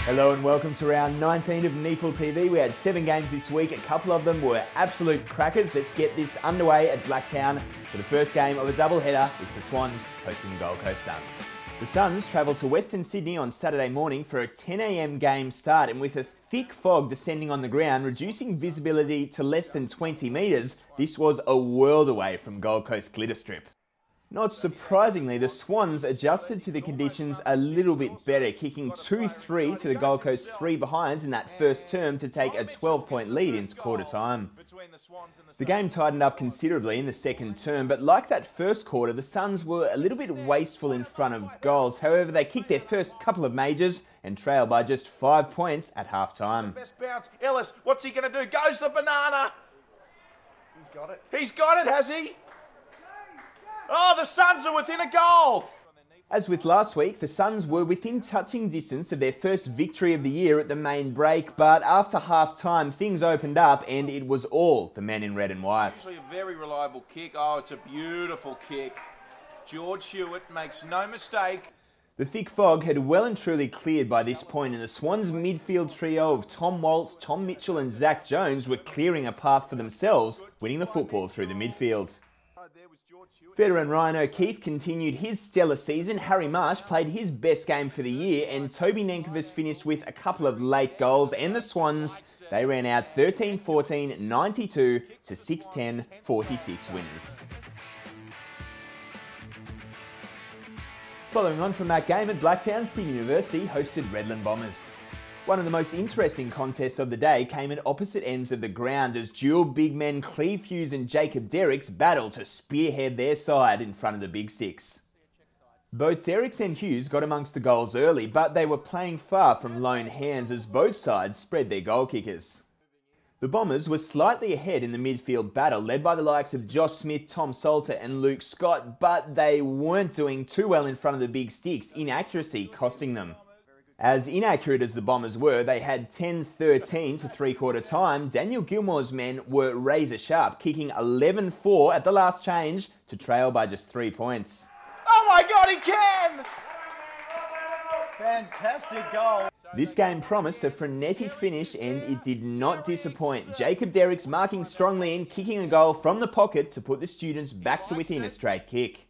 Hello and welcome to round 19 of NEAFL TV. We had 7 games this week. A couple of them were absolute crackers. Let's get this underway at Blacktown for the first game of a doubleheader. It's the Swans hosting the Gold Coast Suns. The Suns travel to Western Sydney on Saturday morning for a 10 a.m. game start, and with a thick fog descending on the ground, reducing visibility to less than 20 metres, this was a world away from Gold Coast Glitter Strip. Not surprisingly, the Swans adjusted to the conditions a little bit better, kicking 2-3 to the Gold Coast 3 behinds in that first term to take a 12-point lead into quarter time. The game tightened up considerably in the second term, but like that first quarter, the Suns were a little bit wasteful in front of goals. However, they kicked their first couple of majors and trailed by just 5 points at half-time. Best bounce. Ellis, what's he going to do? Goes the banana. He's got it. He's got it, has he? Oh, the Suns are within a goal! As with last week, the Suns were within touching distance of their first victory of the year at the main break, but after half-time, things opened up and it was all the men in red and white. Actually a very reliable kick. Oh, it's a beautiful kick. George Hewitt makes no mistake. The thick fog had well and truly cleared by this point, and the Swans' midfield trio of Tom Waltz, Tom Mitchell and Zach Jones were clearing a path for themselves, winning the football through the midfield. Veteran Ryan O'Keefe continued his stellar season. Harry Marsh played his best game for the year, and Toby Nenkovic finished with a couple of late goals, and the Swans, they ran out 13-14, 92 to 6-10, 46 winners. Following on from that game at Blacktown, Sydney University hosted Redland Bombers. One of the most interesting contests of the day came at opposite ends of the ground as dual big men Cleve Hughes and Jacob Derricks battled to spearhead their side in front of the big sticks. Both Derricks and Hughes got amongst the goals early, but they were playing far from lone hands as both sides spread their goal kickers. The Bombers were slightly ahead in the midfield battle, led by the likes of Josh Smith, Tom Salter and Luke Scott, but they weren't doing too well in front of the big sticks, inaccuracy costing them. As inaccurate as the Bombers were, they had 10-13 to three-quarter time. Daniel Gilmore's men were razor sharp, kicking 11-4 at the last change to trail by just 3 points. Oh my God, he can! Fantastic goal. This game promised a frenetic finish and it did not disappoint. Jacob Derricks marking strongly and kicking a goal from the pocket to put the students back to within a straight kick.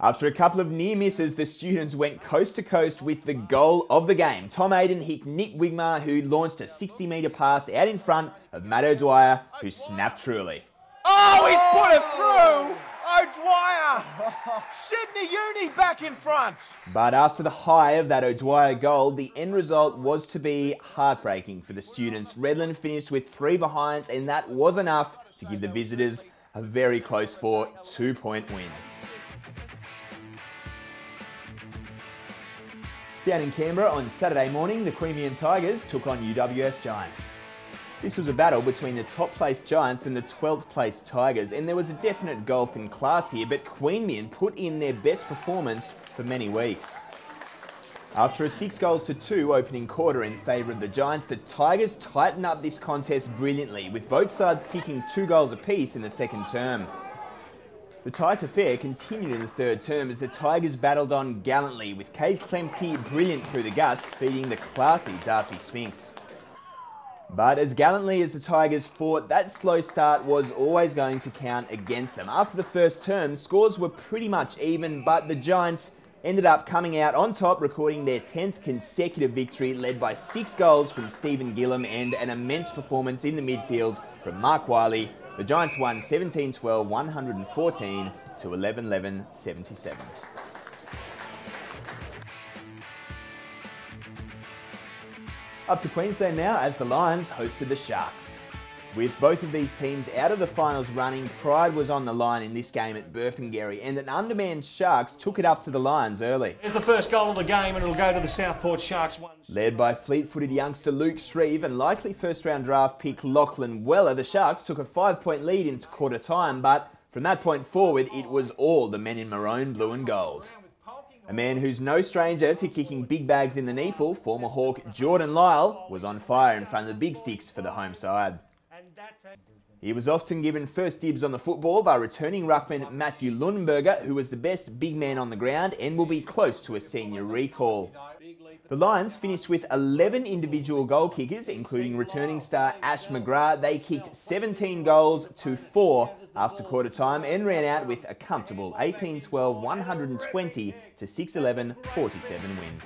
After a couple of near misses, the students went coast to coast with the goal of the game. Tom Aiden hit Nick Wigmar, who launched a 60-metre pass out in front of Matt O'Dwyer, who snapped truly. Oh, he's put it through! O'Dwyer! Sydney Uni back in front! But after the high of that O'Dwyer goal, the end result was to be heartbreaking for the students. Redland finished with 3 behinds, and that was enough to give the visitors a very close 2-point win. Down in Canberra on Saturday morning, the Queanbeyan Tigers took on UWS Giants. This was a battle between the top-placed Giants and the 12th-placed Tigers, and there was a definite gulf in class here, but Queanbeyan put in their best performance for many weeks. After a 6-2 opening quarter in favour of the Giants, the Tigers tightened up this contest brilliantly, with both sides kicking 2 goals apiece in the second term. The tight affair continued in the third term as the Tigers battled on gallantly, with Cade Klemke brilliant through the guts, beating the classy Darcy Spinks. But as gallantly as the Tigers fought, that slow start was always going to count against them. After the first term, scores were pretty much even, but the Giants ended up coming out on top, recording their 10th consecutive victory, led by 6 goals from Stephen Gillam and an immense performance in the midfield from Mark Wiley. The Giants won 17-12, 114 to 11-11, 77. Up to Queensland now as the Lions hosted the Sharks. With both of these teams out of the finals running, pride was on the line in this game at Burpengary, and an undermanned Sharks took it up to the Lions early. Here's the first goal of the game, and it'll go to the Southport Sharks. Led by fleet-footed youngster Luke Shreve and likely first-round draft pick Lachlan Weller, the Sharks took a 5-point lead into quarter time, but from that point forward, it was all the men in maroon, blue and gold. A man who's no stranger to kicking big bags in the NEAFL, former Hawk Jordan Lyle, was on fire in front of the big sticks for the home side. He was often given first dibs on the football by returning ruckman Matthew Lundberger, who was the best big man on the ground and will be close to a senior recall. The Lions finished with 11 individual goal kickers, including returning star Ash McGrath. They kicked 17 goals to 4 after quarter time and ran out with a comfortable 18-12, 120 to 6-11, 47 win.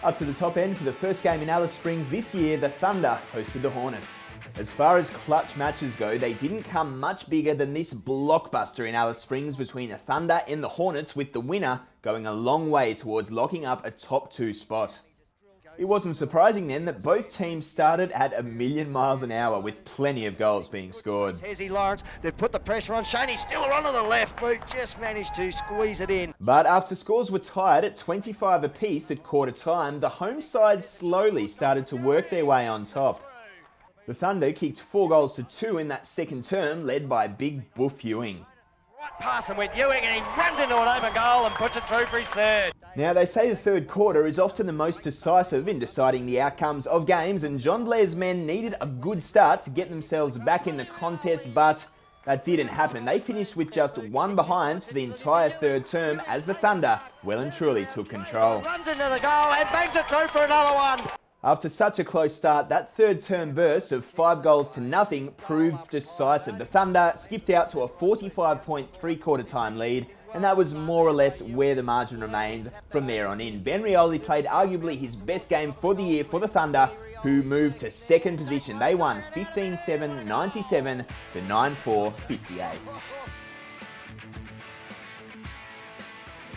Up to the top end for the first game in Alice Springs this year, the Thunder hosted the Hornets. As far as clutch matches go, they didn't come much bigger than this blockbuster in Alice Springs between the Thunder and the Hornets, with the winner going a long way towards locking up a top 2 spot. It wasn't surprising then that both teams started at a million miles an hour, with plenty of goals being scored. Hezzy Lawrence, they've put the pressure on. Shaney still on the left boot, just managed to squeeze it in. But after scores were tied at 25 apiece at quarter time, the home side slowly started to work their way on top. The Thunder kicked 4 goals to 2 in that second term, led by big Boof Ewing. Right pass and went Ewing, and he runs into an open goal and puts it through for his third. Now, they say the third quarter is often the most decisive in deciding the outcomes of games, and John Blair's men needed a good start to get themselves back in the contest, but that didn't happen. They finished with just 1 behind for the entire third term as the Thunder well and truly took control. Runs into the goal and bangs it through for another one. After such a close start, that third term burst of 5 goals to nothing proved decisive. The Thunder skipped out to a 45-point three-quarter time lead, and that was more or less where the margin remained from there on in. Ben Rioli played arguably his best game for the year for the Thunder, who moved to second position. They won 15-7, 97 to 9-4, 58.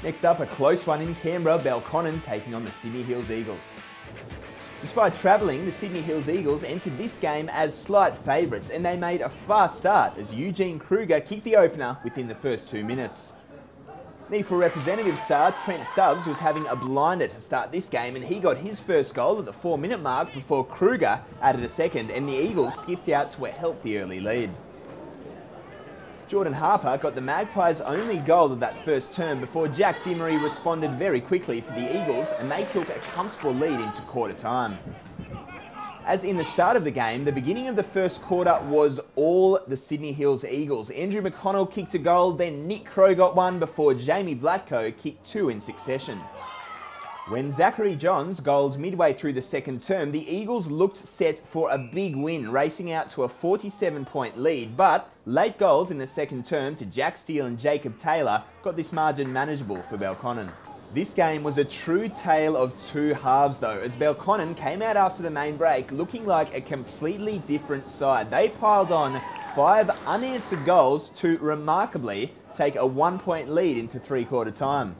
Next up, a close one in Canberra, Belconnen taking on the Sydney Hills Eagles. Despite travelling, the Sydney Hills Eagles entered this game as slight favourites, and they made a fast start as Eugene Kruger kicked the opener within the first 2 minutes. NEAFL representative star Trent Stubbs was having a blinder to start this game, and he got his first goal at the 4-minute mark before Kruger added a second, and the Eagles skipped out to a healthy early lead. Jordan Harper got the Magpies' only goal of that first term before Jack Dimery responded very quickly for the Eagles, and they took a comfortable lead into quarter time. As in the start of the game, the beginning of the first quarter was all the Sydney Hills Eagles. Andrew McConnell kicked a goal, then Nick Crowe got one before Jamie Vlatko kicked 2 in succession. When Zachary Johns goaled midway through the second term, the Eagles looked set for a big win, racing out to a 47-point lead, but late goals in the second term to Jack Steele and Jacob Taylor got this margin manageable for Belconnen. This game was a true tale of 2 halves though, as Belconnen came out after the main break looking like a completely different side. They piled on 5 unanswered goals to remarkably take a 1-point lead into three-quarter time.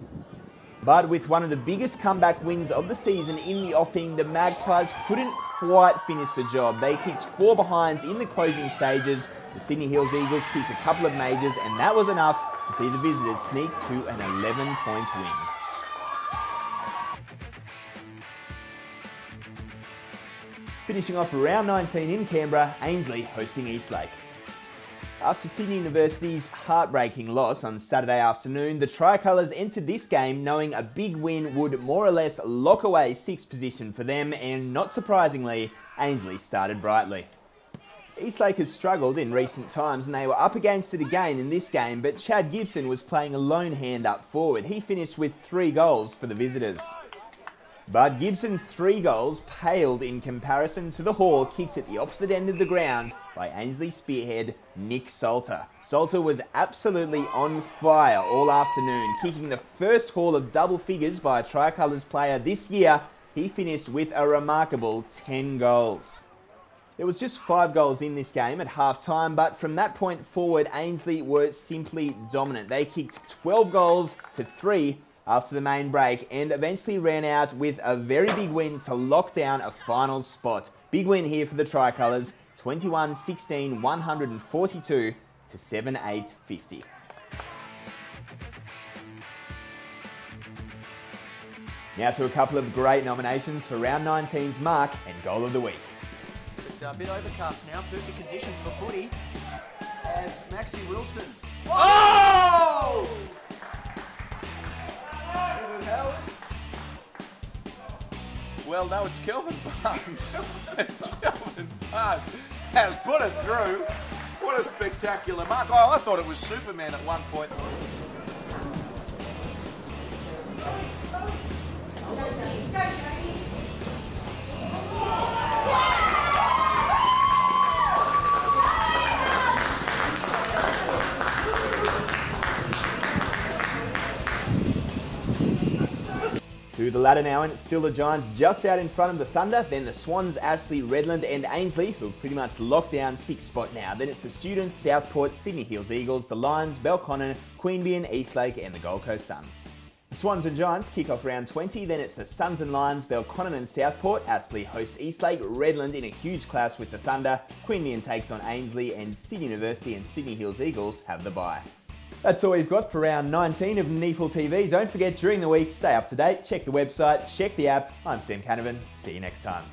But with one of the biggest comeback wins of the season in the offing, the Magpies couldn't quite finish the job. They kicked 4 behinds in the closing stages. The Sydney Hills Eagles kicked a couple of majors, and that was enough to see the visitors sneak to an 11-point win. Finishing off round 19 in Canberra, Ainslie hosting Eastlake. After Sydney University's heartbreaking loss on Saturday afternoon, the Tricolours entered this game knowing a big win would more or less lock away 6th position for them, and not surprisingly, Ainslie started brightly. Eastlake has struggled in recent times, and they were up against it again in this game, but Chad Gibson was playing a lone hand up forward. He finished with 3 goals for the visitors. But Gibson's 3 goals paled in comparison to the haul kicked at the opposite end of the ground by Ainslie spearhead Nick Salter. Salter was absolutely on fire all afternoon, kicking the first haul of double figures by a Tricolours player this year. He finished with a remarkable 10 goals. There was just 5 goals in this game at half-time, but from that point forward, Ainslie were simply dominant. They kicked 12 goals to 3 after the main break and eventually ran out with a very big win to lock down a final spot. Big win here for the Tricolours, 21-16, 142 to 7-8-50. Now to a couple of great nominations for round 19's mark and goal of the week. But a bit overcast now, perfect conditions for footy as Maxie Wilson. Oh! Well, no, it's Kelvin Barnes. Kelvin Barnes has put it through. What a spectacular mark. Oh, I thought it was Superman at one point. To the ladder now, and it's still the Giants just out in front of the Thunder, then the Swans, Aspley, Redland and Ainsley, who have pretty much locked down 6th spot now. Then it's the Students, Southport, Sydney Hills Eagles, the Lions, Belconnen, Queanbeyan, Eastlake and the Gold Coast Suns. The Swans and Giants kick off round 20, then it's the Suns and Lions, Belconnen and Southport, Aspley hosts Eastlake, Redland in a huge clash with the Thunder, Queanbeyan takes on Ainsley and Sydney University and Sydney Hills Eagles have the bye. That's all we've got for round 19 of NEAFL TV. Don't forget, during the week, stay up to date, check the website, check the app. I'm Sam Canavan. See you next time.